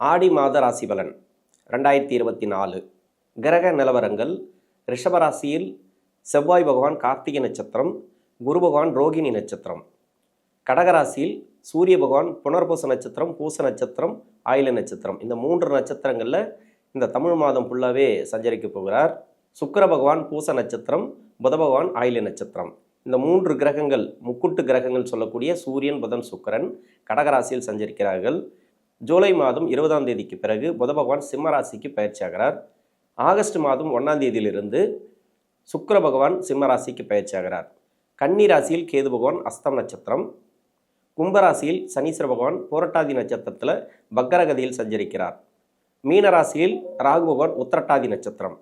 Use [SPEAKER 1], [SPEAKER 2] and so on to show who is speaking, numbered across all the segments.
[SPEAKER 1] ஆடி மாத ராசி பலன் 2024 கிரக நிலவரங்கள். ரிஷபராசியில் செவ்வாய் பகவான் கார்த்திகை நட்சத்திரம், குரு பகவான் ரோகிணி நட்சத்திரம். கடகராசியில் சூரிய பகவான் புனர்பூச நட்சத்திரம், பூச நட்சத்திரம், ஆயில நட்சத்திரம். இந்த 3 நட்சத்திரங்களில் இந்த தமிழ் மாதம் ஃபுல்லாகவே சஞ்சரிக்க போகிறார். சுக்கிர பகவான் பூச நட்சத்திரம், புத பகவான் ஆயில நட்சத்திரம். இந்த 3 கிரகங்கள், முக்குட்டு கிரகங்கள் சொல்லக்கூடிய சூரியன், புதன், சுக்கிரன் கடகராசியில் சஞ்சரிக்கிறார்கள். ஜூலை மாதம் 20ஆம் தேதிக்கு பிறகு புத பகவான் சிம்ம ராசிக்கு பயிற்சியாகிறார். ஆகஸ்ட் மாதம் 1ஆம் தேதியிலிருந்து சுக்கிர பகவான் சிம்ம ராசிக்கு பயிற்சியாகிறார். கன்னி ராசியில் கேது பகவான் அஸ்தம் நட்சத்திரம், கும்பராசியில் சனீஸ்வர பகவான் புரட்டாதி நட்சத்திரத்தில் பக்கரகதியில் சஞ்சரிக்கிறார். மீன ராசியில் ராகு பகவான் உத்திரட்டாதி நட்சத்திரம்.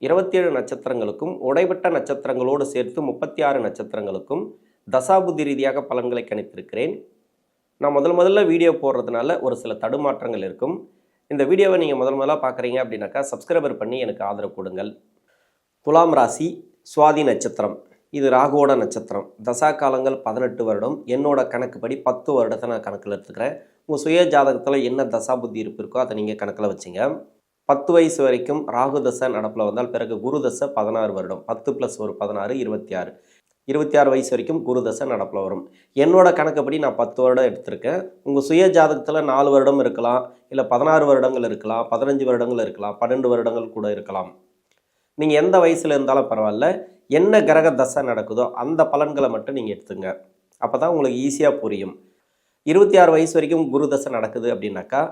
[SPEAKER 1] 27 நட்சத்திரங்களுக்கும் உடைபட்ட நட்சத்திரங்களோடு சேர்த்து 36 நட்சத்திரங்களுக்கும் தசாபுத்தி ரீதியாக பலன்களை கணித்திருக்கிறேன். நான் முதல்ல வீடியோ போடுறதுனால ஒரு சில தடுமாற்றங்கள் இருக்கும். இந்த வீடியோவை நீங்கள் முதலாக பார்க்குறீங்க அப்படின்னாக்கா சப்ஸ்கிரைபர் பண்ணி எனக்கு ஆதரவு கொடுங்கள். துலாம் ராசி சுவாதி நட்சத்திரம், இது ராகுவோட நட்சத்திரம். தசா காலங்கள் 18 வருடம். என்னோட கணக்குப்படி 10 வருடத்தை நான் கணக்கில் எடுத்துக்கிறேன். உங்கள் சுய ஜாதகத்தில் என்ன தசா புத்தி இருப்பு இருக்கோ அதை நீங்கள் கணக்கில் வச்சுங்க. 10 வயசு வரைக்கும் ராகு தசை நடப்பில் வந்தால் பிறகு குரு தசை 16 வருடம். 10 + 1 16 26. 26 வயசு வரைக்கும் குரு தசை நடப்பில் வரும். என்னோட கணக்குப்படி நான் 10 வருடம் எடுத்திருக்கேன். உங்கள் சுய ஜாதகத்தில் 4 வருடம் இருக்கலாம், இல்லை 16 வருடங்கள் இருக்கலாம், 15 வருடங்கள் இருக்கலாம், 12 வருடங்கள் கூட இருக்கலாம். நீங்கள் எந்த வயசில் இருந்தாலும் பரவாயில்ல, என்ன கிரக தசை நடக்குதோ அந்த பலன்களை மட்டும் நீங்கள் எடுத்துங்க. அப்போ தான் உங்களுக்கு ஈஸியாக புரியும். 26 வயசு வரைக்கும் குரு தசை நடக்குது அப்படின்னாக்கா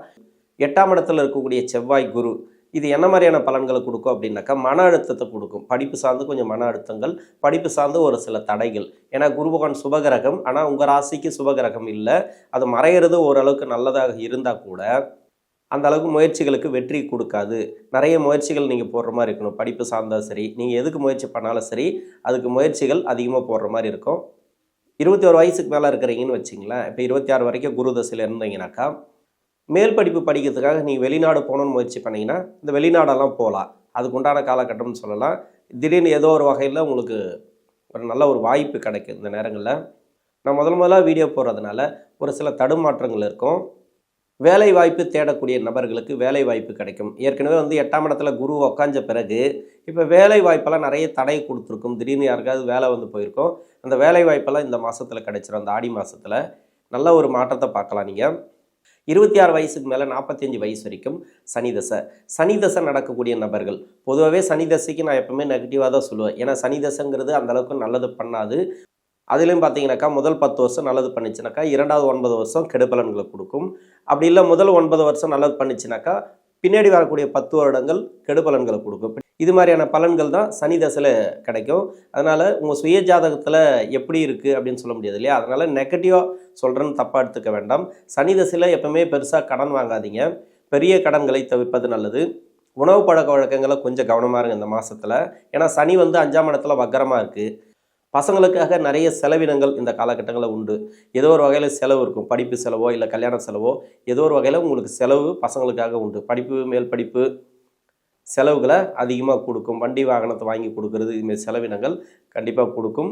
[SPEAKER 1] 8ஆம் இடத்துல இருக்கக்கூடிய செவ்வாய் குரு இது என்ன மாதிரியான பலன்களை கொடுக்கும் அப்படின்னாக்கா மன அழுத்தத்தை கொடுக்கும். படிப்பு சார்ந்து கொஞ்சம் மன அழுத்தங்கள், படிப்பு சார்ந்து ஒரு சில தடைகள். ஏன்னா குரு பகவான் சுபகிரகம், ஆனால் உங்கள் ராசிக்கு சுபகிரகம் இல்லை. அது மறையிறது ஓரளவுக்கு நல்லதாக இருந்தால் கூட அந்த அளவுக்கு முயற்சிகளுக்கு வெற்றி கொடுக்காது. நிறைய முயற்சிகள் நீங்கள் போடுற மாதிரி இருக்கணும். படிப்பு சார்ந்தா சரி, நீங்கள் எதுக்கு முயற்சி பண்ணாலும் சரி, அதுக்கு முயற்சிகள் அதிகமாக போடுற மாதிரி இருக்கும். 21 வயசுக்கு மேலே இருக்கிறீங்கன்னு வச்சிங்களேன். இப்போ 26 வரைக்கும் குரு தசையில் இருந்தீங்கன்னாக்கா மேல் படிப்பு படிக்கிறதுக்காக நீங்கள் வெளிநாடு போகணுன்னு முயற்சி பண்ணிங்கன்னா இந்த வெளிநாடெல்லாம் போகலாம். அதுக்கு உண்டான காலகட்டம்னு சொல்லலாம். திடீர்னு ஏதோ ஒரு வகையில் உங்களுக்கு ஒரு நல்ல ஒரு வாய்ப்பு கிடைக்கும். இந்த நேரங்களில் நான் முதல்ல வீடியோ போடுறதுனால ஒரு சில தடுமாற்றங்கள் இருக்கும். வேலை வாய்ப்பு தேடக்கூடிய நபர்களுக்கு வேலை வாய்ப்பு கிடைக்கும். ஏற்கனவே 8ஆம் இடத்துல குரு உக்காஞ்ச பிறகு இப்போ வேலை வாய்ப்பெல்லாம் நிறைய தடை கொடுத்துருக்கும். திடீர்னு யாருக்காவது வேலை போயிருக்கும். அந்த வேலை வாய்ப்பெல்லாம் இந்த மாதத்தில் கிடைச்சிடும். அந்த ஆடி மாதத்தில் நல்ல ஒரு மாற்றத்தை பார்க்கலாம். நீங்கள் 26 வயசுக்கு மேலே 45 வயசு வரைக்கும் சனி தசை நடக்கக்கூடிய நபர்கள். பொதுவாகவே சனி தசைக்கு நான் எப்பவுமே நெகட்டிவாக தான் சொல்லுவேன். ஏன்னா சனி தசைங்கிறது அந்தளவுக்கு நல்லது பண்ணாது. அதுலேயும் பார்த்தீங்கன்னாக்கா முதல் 10 வருஷம் நல்லது பண்ணிச்சுனாக்கா 2வது 9 வருஷம் கெடுபலன்களை கொடுக்கும். அப்படி இல்லை முதல் 9 வருஷம் நல்லது பண்ணிச்சுனாக்கா பின்னாடி வரக்கூடிய 10 வருடங்கள் கெடுபலன்களை கொடுக்கும். இது மாதிரியான பலன்கள் தான் சனி தசையில் கிடைக்கும். அதனால் உங்கள் சுய ஜாதகத்தில் எப்படி இருக்குது அப்படின்னு சொல்ல முடியாது இல்லையா? அதனால் நெகட்டிவாக சொல்கிறேன்னு தப்பாக எடுத்துக்க வேண்டாம். சனி தசையில் எப்பவுமே பெருசாக கடன் வாங்காதீங்க. பெரிய கடன்களை தவிர்ப்பது நல்லது. உணவு பழக்க வழக்கங்களை கொஞ்சம் கவனமாக இருங்க இந்த மாதத்தில். ஏன்னா சனி 5ஆம் இடத்துல வக்கரமாக இருக்குது. பசங்களுக்காக நிறைய செலவினங்கள் இந்த காலகட்டங்களில் உண்டு. ஏதோ ஒரு வகையில் செலவு இருக்கும். படிப்பு செலவோ இல்லை கல்யாண செலவோ ஏதோ ஒரு வகையில் உங்களுக்கு செலவு பசங்களுக்காக உண்டு. படிப்பு, மேல் படிப்பு செலவுகளை அதிகமாக கொடுக்கும். வண்டி வாகனத்தை வாங்கி கொடுக்கறது, இதுமாரி செலவினங்கள் கண்டிப்பாக கொடுக்கும்.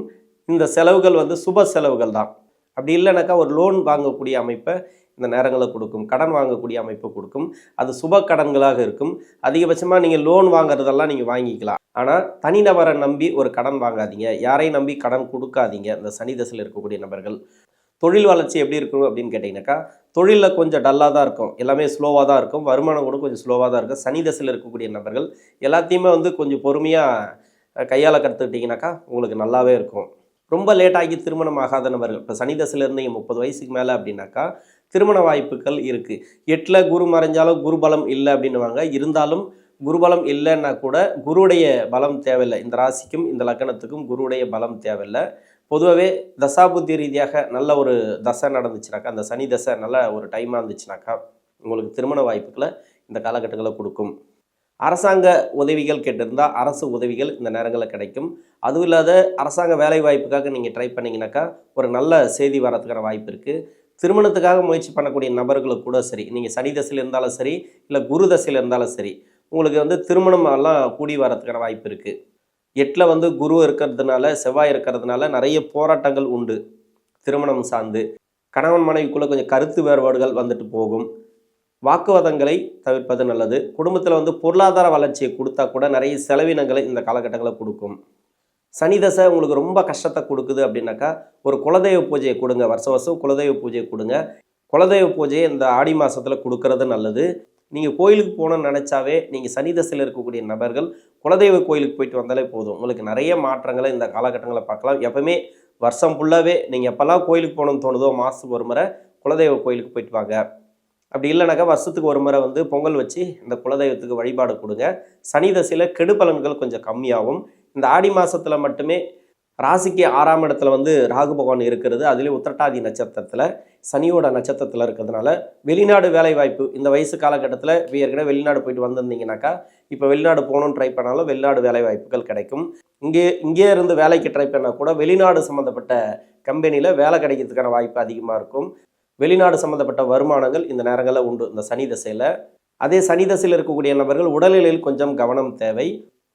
[SPEAKER 1] இந்த செலவுகள் சுப செலவுகள் தான். அப்படி இல்லைனாக்கா ஒரு லோன் வாங்கக்கூடிய அமைப்பை இந்த நேரங்களில் கொடுக்கும். கடன் வாங்கக்கூடிய அமைப்பை கொடுக்கும். அது சுப கடன்களாக இருக்கும். அதிகபட்சமாக நீங்கள் லோன் வாங்குறதெல்லாம் நீங்கள் வாங்கிக்கலாம். ஆனால் தனிநபரை நம்பி ஒரு கடன் வாங்காதீங்க. யாரையும் நம்பி கடன் கொடுக்காதீங்க. இந்த சனி தசையில் இருக்கக்கூடிய நபர்கள் தொழில் வளர்ச்சி எப்படி இருக்கும் அப்படின்னு கேட்டிங்கனாக்கா தொழிலில் கொஞ்சம் டல்லாக தான் இருக்கும். எல்லாமே ஸ்லோவாக தான் இருக்கும். வருமானம் கூட கொஞ்சம் ஸ்லோவாக தான் இருக்கும். சனி தசையில் இருக்கக்கூடிய நபர்கள் எல்லாத்தையுமே கொஞ்சம் பொறுமையாக கையாள கற்றுக்கிட்டிங்கனாக்கா உங்களுக்கு நல்லாவே இருக்கும். ரொம்ப லேட்டாகி திருமணம் ஆகாத நபர்கள், இப்போ சனி தசையில் இருந்து 30 வயசுக்கு மேலே அப்படின்னாக்கா திருமண வாய்ப்புகள் இருக்குது. 8ல் குரு மறைஞ்சாலும் குருபலம் இல்லை அப்படின்னுவாங்க. இருந்தாலும் குருபலம் இல்லைன்னா கூட குருவுடைய பலம் தேவையில்லை. இந்த ராசிக்கும் இந்த லக்னத்துக்கும் குருவுடைய பலம் தேவையில்லை. பொதுவாகவே தசாபுத்தி ரீதியாக நல்ல ஒரு தசை நடந்துச்சுனாக்கா, அந்த சனி தசை நல்ல ஒரு டைமாக இருந்துச்சுனாக்கா உங்களுக்கு திருமண வாய்ப்புகளை இந்த காலகட்டங்களில் கொடுக்கும். அரசாங்க உதவிகள் கேட்டிருந்தால் அரசு உதவிகள் இந்த நேரங்களில் கிடைக்கும். அதுவும் இல்லாத அரசாங்க வேலை வாய்ப்புக்காக நீங்கள் ட்ரை பண்ணிங்கனாக்கா ஒரு நல்ல செய்தி வரதுக்கான வாய்ப்பு இருக்குது. திருமணத்துக்காக முயற்சி பண்ணக்கூடிய நபர்களுக்கு கூட சரி, நீங்கள் சனி தசையில் இருந்தாலும் சரி, இல்லை குரு தசையில் இருந்தாலும் சரி, உங்களுக்கு திருமணம் எல்லாம் கூடி வரதுக்கான வாய்ப்பு இருக்குது. 8ல் குரு இருக்கிறதுனால, செவ்வாய் இருக்கிறதுனால நிறைய போராட்டங்கள் உண்டு. திருமணம் சார்ந்து கணவன் மனைவிக்குள்ளே கொஞ்சம் கருத்து வேறுபாடுகள் போகும். வாக்குவாதங்களை தவிர்ப்பது நல்லது. குடும்பத்தில் வந்து பொருளாதார வளர்ச்சியை கொடுத்தா கூட நிறைய செலவினங்களை இந்த காலகட்டங்களில் கொடுக்கும். சனி தசை உங்களுக்கு ரொம்ப கஷ்டத்தை கொடுக்குது அப்படின்னாக்கா ஒரு குலதெய்வ பூஜையை கொடுங்க. வருஷம் குலதெய்வ பூஜையை கொடுங்க. குலதெய்வ பூஜையை இந்த ஆடி மாதத்தில் கொடுக்கறது நல்லது. நீங்கள் கோயிலுக்கு போகணும்னு நினச்சாவே நீங்கள் சனி தசையில் இருக்கக்கூடிய நபர்கள் குலதெய்வ கோயிலுக்கு போயிட்டு வந்தாலே போதும். உங்களுக்கு நிறைய மாற்றங்களை இந்த காலகட்டங்களில் பார்க்கலாம். எப்பவுமே வருஷம் ஃபுல்லாகவே நீங்கள் எப்போல்லாம் கோயிலுக்கு போகணும்னு தோணுதோ மாதத்துக்கு ஒரு முறை குலதெய்வ கோயிலுக்கு போயிட்டு வாங்க. அப்படி இல்லைனாக்கா வருஷத்துக்கு ஒரு முறை வந்து பொங்கல் வச்சு இந்த குலதெய்வத்துக்கு வழிபாடு கொடுங்க. சனி தசையில் கெடு பலன்கள் கொஞ்சம் கம்மியாகும். இந்த ஆடி மாதத்தில் மட்டுமே ராசிக்கு 6ஆம் இடத்துல வந்து ராகு பகவான் இருக்கிறது. அதுலேயும் உத்திரட்டாதி நட்சத்திரத்தில் சனியோட நட்சத்திரத்தில் இருக்கிறதுனால வெளிநாடு வேலை வாய்ப்பு இந்த வயசு காலகட்டத்தில் இப்போ ஏற்கனவே வெளிநாடு போயிட்டு வந்திருந்தீங்கன்னாக்கா இப்போ வெளிநாடு போகணுன்னு ட்ரை பண்ணாலும் வெளிநாடு வேலை வாய்ப்புகள் கிடைக்கும். இங்கே இருந்து வேலைக்கு ட்ரை பண்ணால் கூட வெளிநாடு சம்மந்தப்பட்ட கம்பெனியில் வேலை கிடைக்கிறதுக்கான வாய்ப்பு அதிகமாக இருக்கும். வெளிநாடு சம்மந்தப்பட்ட வருமானங்கள் இந்த நேரங்களில் உண்டு இந்த சனி தசையில். அதே சனி தசையில் இருக்கக்கூடிய நபர்கள் உடல்நிலையில் கொஞ்சம் கவனம் தேவை.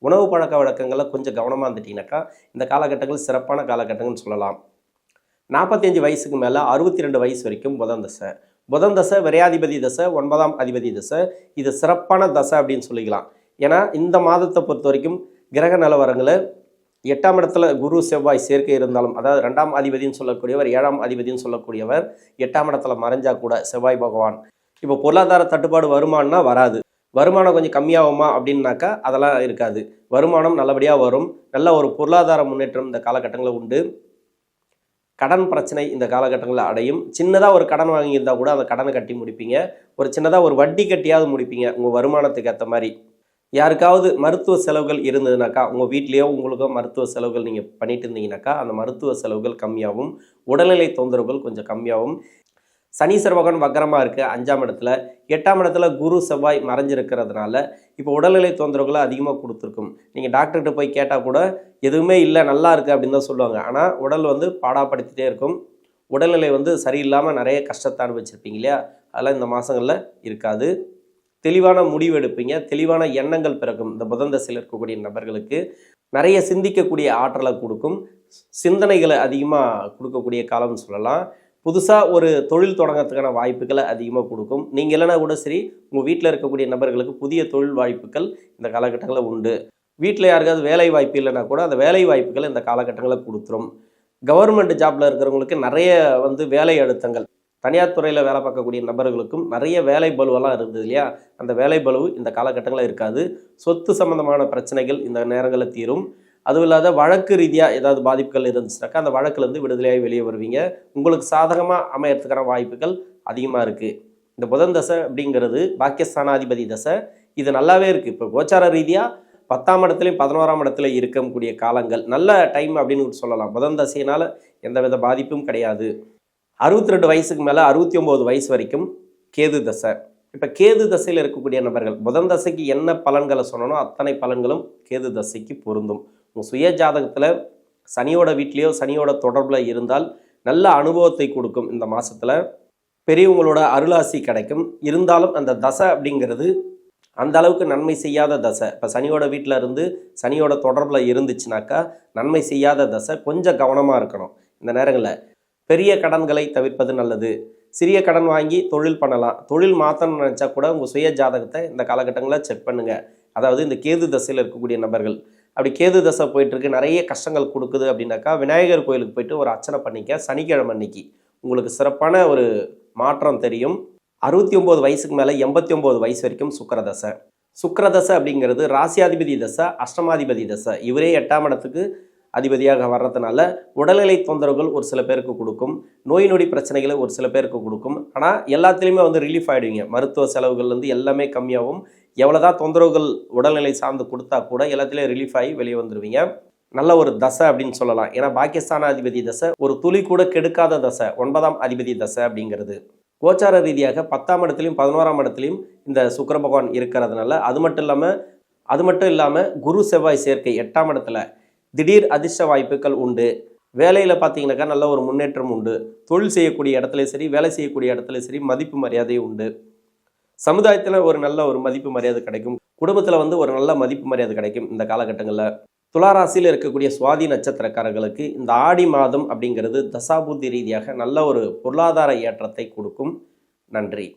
[SPEAKER 1] உணவு பழக்க வழக்கங்களில் கொஞ்சம் கவனமாக இருந்துட்டீங்கன்னாக்கா இந்த காலகட்டங்கள் சிறப்பான காலகட்டங்கள்னு சொல்லலாம். 45 வயசுக்கு மேலே 62 வயசு வரைக்கும் புதன் தசை. புதன் தசை விரையாதிபதி தசை, 9ஆம் அதிபதி தசை. இது சிறப்பான தசை அப்படின்னு சொல்லிக்கலாம். ஏன்னா இந்த மாதத்தை பொறுத்த வரைக்கும் கிரக நிலவரங்களை 8ஆம் இடத்துல குரு செவ்வாய் சேர்க்கை இருந்தாலும், அதாவது 2ஆம் அதிபதினு சொல்லக்கூடியவர் 7ஆம் அதிபதினு சொல்லக்கூடியவர் 8ஆம் இடத்துல மறைஞ்சா கூட செவ்வாய் பகவான் இப்போ பொருளாதார தட்டுப்பாடு வருமானம்னா வராது. வருமானம் கொஞ்சம் கம்மியாகுமா அப்படின்னாக்கா அதெல்லாம் இருக்காது. வருமானம் நல்லபடியாக வரும். நல்ல ஒரு பொருளாதார முன்னேற்றம் இந்த காலகட்டங்களில் உண்டு. கடன் பிரச்சனை இந்த காலகட்டங்களில் அடையும். சின்னதாக ஒரு கடன் வாங்கியிருந்தால் கூட அந்த கடனை கட்டி முடிப்பீங்க. ஒரு சின்னதாக ஒரு வட்டி கட்டியாவது முடிப்பீங்க உங்கள் வருமானத்துக்கு ஏற்ற மாதிரி. யாருக்காவது மருத்துவ செலவுகள் இருந்ததுனாக்கா உங்கள் வீட்லேயோ உங்களுக்கோ மருத்துவ செலவுகள் நீங்கள் பண்ணிட்டு இருந்தீங்கன்னாக்கா அந்த மருத்துவ செலவுகள் கம்மியாகும். உடல்நிலை தொந்தரவுகள் கொஞ்சம் கம்மியாகும். சனீஸ்வர பகவான் வக்கரமாக இருக்குது 5ஆம் இடத்துல. 8ஆம் இடத்துல குரு செவ்வாய் மறைஞ்சிருக்கிறதுனால இப்போ உடல்நிலை தொந்தரவுகளை அதிகமாக கொடுத்துருக்கும். நீங்கள் டாக்டர்கிட்ட போய் கேட்டால் கூட எதுவுமே இல்லை நல்லா இருக்குது அப்படின்னு தான் சொல்லுவாங்க. ஆனால் உடல் வந்து பாடாப்படுத்திட்டே இருக்கும். உடல்நிலை வந்து சரியில்லாமல் நிறைய கஷ்டத்தை அனுபவிச்சிருப்பீங்க இல்லையா? அதெல்லாம் இந்த மாதங்களில் இருக்காது. தெளிவான முடிவு எடுப்பீங்க. தெளிவான எண்ணங்கள் பிறக்கும். இந்த புதன் தசையில் இருக்கக்கூடிய நபர்களுக்கு நிறைய சிந்திக்கக்கூடிய ஆற்றலை கொடுக்கும். சிந்தனைகளை அதிகமாக கொடுக்கக்கூடிய காலம்னு சொல்லலாம். புதுசாக ஒரு தொழில் தொடங்கிறதுக்கான வாய்ப்புகளை அதிகமாக கொடுக்கும். நீங்கள் இல்லைனா கூட சரி உங்கள் வீட்டில் இருக்கக்கூடிய நபர்களுக்கு புதிய தொழில் வாய்ப்புகள் இந்த காலகட்டங்களில் உண்டு. வீட்டில் யாருக்காவது வேலை வாய்ப்பு இல்லைனா கூட அந்த வேலை வாய்ப்புகள் இந்த காலகட்டங்களில் கொடுத்துரும். கவர்மெண்ட் ஜாப்பில் இருக்கிறவங்களுக்கு நிறைய வந்து வேலை அழுத்தங்கள், தனியார் துறையில் வேலை பார்க்கக்கூடிய நபர்களுக்கும் நிறைய வேலை பலுவெல்லாம் இருந்தது இல்லையா? அந்த வேலை பலுவு இந்த காலகட்டங்களில் இருக்காது. சொத்து சம்பந்தமான பிரச்சனைகள் இந்த நேரங்களில் தீரும். அதுவும் இல்லாத வழக்கு ரீதியாக ஏதாவது பாதிப்புகள் இருந்துச்சுனாக்கா அந்த வழக்குலேருந்து விடுதலையாகி வெளியே வருவீங்க. உங்களுக்கு சாதகமாக அமையறதுக்கான வாய்ப்புகள் அதிகமாக இருக்குது. இந்த புதன் தசை அப்படிங்கிறது பாக்கியஸ்தானாதிபதி தசை. இது நல்லாவே இருக்குது. இப்போ கோச்சார ரீதியாக 10ஆம் இடத்துலையும் 11ஆம் இடத்துல இருக்கக்கூடிய காலங்கள் நல்ல டைம் அப்படின்னு சொல்லலாம். புதன் தசையினால் எந்தவித பாதிப்பும் கிடையாது. 62 வயசுக்கு மேலே 69 வயசு வரைக்கும் கேது தசை. இப்போ கேது தசையில் இருக்கக்கூடிய நபர்கள் புதன் தசைக்கு என்ன பலன்களை சொன்னனோ அத்தனை பலன்களும் கேது தசைக்கு பொருந்தும். உங்கள் சுய ஜாதகத்தில் சனியோட வீட்லேயோ சனியோட தொடர்பில் இருந்தால் நல்ல அனுபவத்தை கொடுக்கும். இந்த மாதத்தில் பெரியவங்களோட அருளாசி கிடைக்கும். இருந்தாலும் அந்த தசை அப்படிங்கிறது அந்த அளவுக்கு நன்மை செய்யாத தசை. இப்போ சனியோட வீட்டில் இருந்து சனியோட தொடர்பில் இருந்துச்சுனாக்கா நன்மை செய்யாத தசை. கொஞ்சம் கவனமாக இருக்கணும் இந்த நேரங்களில். பெரிய கடன்களை தவிர்ப்பது நல்லது. சிறிய கடன் வாங்கி தொழில் பண்ணலாம். தொழில் மாற்றணும்னு நினச்சா கூட உங்கள் சுய ஜாதகத்தை இந்த காலகட்டங்களில் செக் பண்ணுங்கள். அதாவது இந்த கேது தசையில் இருக்கக்கூடிய நபர்கள் அப்படி கேது தசை போயிட்டுருக்கு நிறைய கஷ்டங்கள் கொடுக்குது அப்படின்னாக்கா விநாயகர் கோயிலுக்கு போயிட்டு ஒரு அர்ச்சனை பண்ணிக்க. சனிக்கிழமை அன்னைக்கு உங்களுக்கு சிறப்பான ஒரு மாற்றம் தெரியும். 69 வயசுக்கு மேலே 89 வயசு வரைக்கும் சுக்கிரதசை. சுக்கிரதசை அப்படிங்கிறது ராசியாதிபதி தசை, அஷ்டமாதிபதி தசை. இவரே 8ஆம் இடத்துக்கு அதிபதியாக வர்றதுனால உடல்நிலை தொந்தரவுகள் ஒரு சில பேருக்கு கொடுக்கும். நோய் நொடி பிரச்சனைகளை ஒரு சில பேருக்கு கொடுக்கும். ஆனால் எல்லாத்துலேயுமே வந்து ரிலீஃப் ஆகிடுவீங்க. மருத்துவ செலவுகள்லேருந்து எல்லாமே கம்மியாகும். எவ்வளோதான் தொந்தரவுகள் உடல்நிலை சார்ந்து கொடுத்தா கூட எல்லாத்துலேயும் ரிலீஃப் ஆகி வெளியே வந்துடுவீங்க. நல்ல ஒரு தசை அப்படின்னு சொல்லலாம். ஏன்னா பாக்கியஸ்தான அதிபதி தசை ஒரு துளி கூட கெடுக்காத தசை 9ஆம் அதிபதி தசை அப்படிங்கிறது. கோச்சார ரீதியாக 10ஆம் இடத்துலையும் 11ஆம் இடத்துலையும் இந்த சுக்கிர பகவான் இருக்கிறதுனால அது மட்டும் இல்லாமல் குரு செவ்வாய் சேர்க்கை 8ஆம் இடத்துல திடீர் அதிர்ஷ்ட வாய்ப்புகள் உண்டு. வேலையில் பார்த்தீங்கன்னாக்கா நல்ல ஒரு முன்னேற்றம் உண்டு. தொழில் செய்யக்கூடிய இடத்துலையும் சரி வேலை செய்யக்கூடிய இடத்துலையும் சரி மதிப்பு மரியாதை உண்டு. சமுதாயத்தில் ஒரு நல்ல ஒரு மதிப்பு மரியாதை கிடைக்கும். குடும்பத்தில் வந்து ஒரு நல்ல மதிப்பு மரியாதை கிடைக்கும் இந்த காலகட்டங்களில். துளாராசியில் இருக்கக்கூடிய சுவாதி நட்சத்திரக்காரர்களுக்கு இந்த ஆடி மாதம் அப்படிங்கிறது தசாபுத்தி ரீதியாக நல்ல ஒரு பொருளாதார ஏற்றத்தை கொடுக்கும். நன்றி.